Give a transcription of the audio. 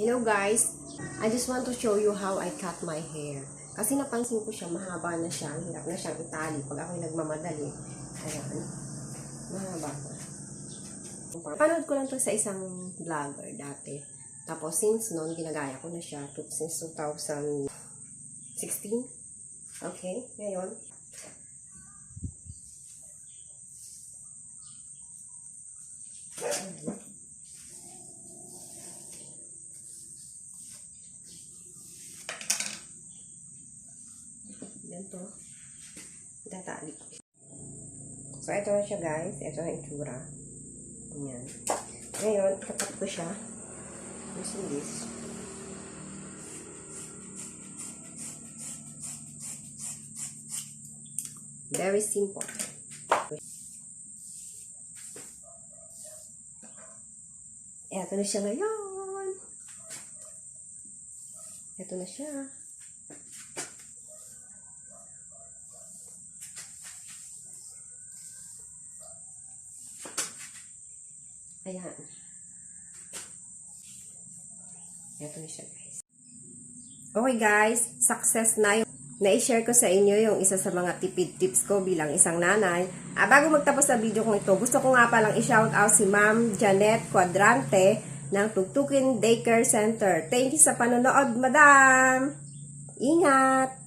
Hello guys, I just want to show you how I cut my hair. Kasi napansin ko siya, mahaba na siya. Ang hirap na siyang itali pag ako'y nagmamadali. Ayan, mahaba na. Panood ko lang to sa isang vlogger dati. Tapos since noon, ginagaya ko na siya since 2016. Okay, ngayon. Ganito. Itatali. So, ito na siya guys. Ito na itsura. Ayan. Ngayon, ikakat ko siya. Using this. Very simple. Ito na siya ngayon. Ito na siya. Ayan. Ito na siya, guys. Okay, guys. Success na yung na-share ko sa inyo yung isa sa mga tipid tips ko bilang isang nanay. Bago magtapos sa video kong ito, gusto ko nga palang i-shout out si Ma'am Janet Quadrante ng Tugtukin Daycare Center. Thank you sa panonood, Madam! Ingat!